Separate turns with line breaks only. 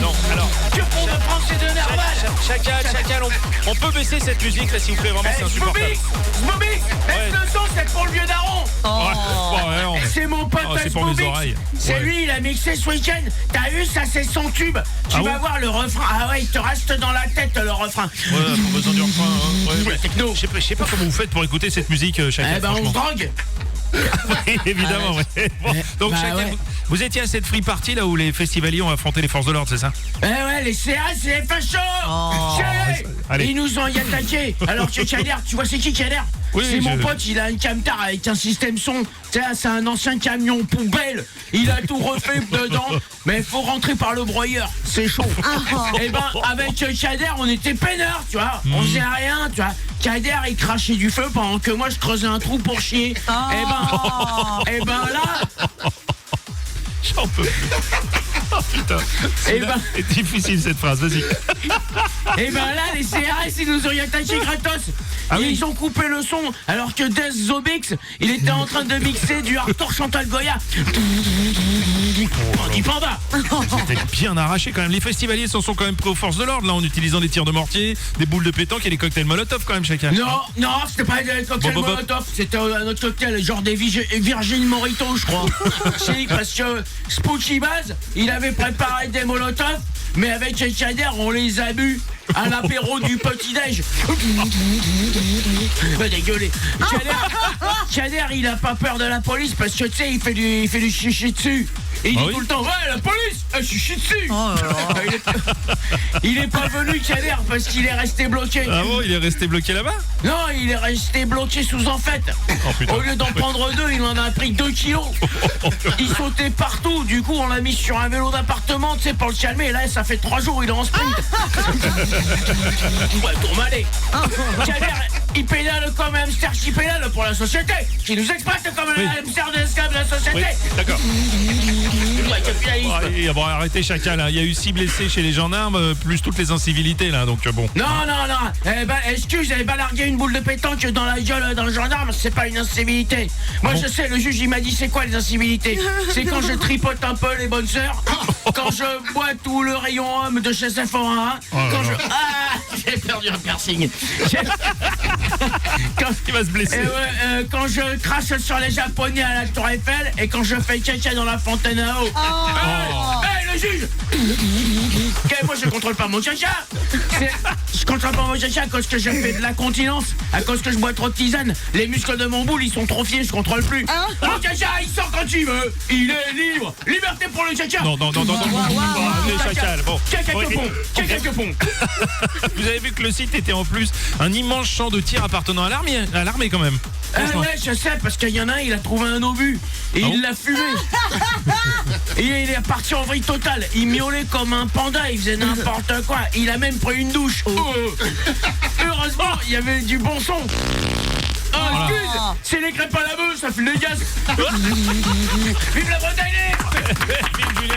Non, alors...
Que pour me prendre ces deux narvals.
Chacal, on peut baisser cette musique là s'il vous plaît, vraiment c'est insupportable.
Smobix, baisse le son, c'est pour le vieux daron. C'est mon pote
c'est pour mes
Smobix.
oreilles.
C'est lui, il a mixé ce week-end. T'as vu, ça c'est son tube. Tu vas voir le refrain. Ah ouais, il te reste dans la tête le refrain.
Ouais, pas besoin du refrain. Hein. Ouais,
techno.
Je sais pas comment vous faites pour écouter cette musique, Chacal.
Eh ben on se drogue.
Oui, évidemment, ouais. Bon, donc
bah,
Chacal,
ouais.
vous étiez à cette free party là où les festivaliers ont affronté les forces de l'ordre, c'est ça?
Eh ouais, les CA, c'est les fachos.
Allez.
Ils nous ont y attaqué. Alors que Kader, tu vois c'est qui Kader?
Oui,
c'est mon pote, il a un camtar avec un système son. C'est un ancien camion poubelle. Il a tout refait dedans. Mais il faut rentrer par le broyeur. C'est chaud. Et ben, avec Kader, on était peinards, tu vois. On faisait rien, tu vois. Kader, il crachait du feu pendant que moi, je creusais un trou pour chier. Et ben là...
J'en peux plus. Oh putain. C'est difficile cette phrase, vas-y.
Et ben là, les CRS, ils nous ont attaqué gratos. Ils ont coupé le son alors que Death Zobix, il était en train de mixer du hardcore Chantal Goya. On dit Panda.
C'était bien arraché quand même. Les festivaliers s'en sont quand même pris aux forces de l'ordre là en utilisant des tirs de mortier, des boules de pétanque et des cocktails Molotov quand même chacun.
Non, c'était pas des cocktails Molotov, c'était un autre cocktail, genre des Virgin Morito, je crois. Si, parce que Spooky Baz, il avait préparé des Molotov, mais avec Kader, on les a bu à l'apéro du petit-déj. Dégueulé. Kader, il a pas peur de la police parce que tu sais, il fait du chichi dessus. Et il dit tout le temps, ouais, la police, je suis dessus. Il est pas venu, Kader, parce qu'il est resté bloqué.
Ah bon, il est resté bloqué là-bas?
Non, il est resté bloqué sous en fait. Au lieu d'en prendre 2, il en a pris 2 kilos. Il sautait partout. Du coup, on l'a mis sur un vélo d'appartement, tu sais, pour le calmer. Et là, ça fait 3 jours, il est en sprint. Ouais, tourmaler. Kader, il pédale comme un hamster qui pédale pour la société. Qui nous exploite comme un hamster de l'esclave de la société.
Oui, d'accord.
Ouais, capitaliste.
Bon, arrêtez chacun là. Il y a eu 6 blessés chez les gendarmes, plus toutes les incivilités là, donc bon.
Non. Eh ben, excuse, j'avais balargué une boule de pétanque dans la gueule d'un gendarme, c'est pas une incivilité. Moi, je sais, le juge, il m'a dit, c'est quoi les incivilités? C'est quand je tripote un peu les bonnes sœurs, quand je bois tout le rayon homme de chez Sephora, j'ai perdu un piercing.
Il va se blesser.
Quand je crache sur les Japonais à la Tour Eiffel et quand je fais caca dans la fontaine à eau. Le juge. Moi, je contrôle pas mon caca. Je contrôle pas mon caca à cause que je fais de la continence, à cause que je bois trop de tisane. Les muscles de mon boule, ils sont trop fiers, je contrôle plus. Mon caca, il sort quand il veut. Il est libre. Liberté pour le caca.
Non. Chacal, bon.
Caca que pont.
Vous avez vu que le site était en plus un immense champ de tir appartenant à l'armée quand même.
Ouais, je sais, parce qu'il y en a un, il a trouvé un obus et il l'a fumé. Et il est parti en vrille totale. Il miaulait comme un panda, il faisait n'importe quoi. Il a même pris une douche. Heureusement, il y avait du bon son. Excuse, c'est les crêpes à la beuh, ça fume le gaz. Vive la Bretagne.
Vive Julien.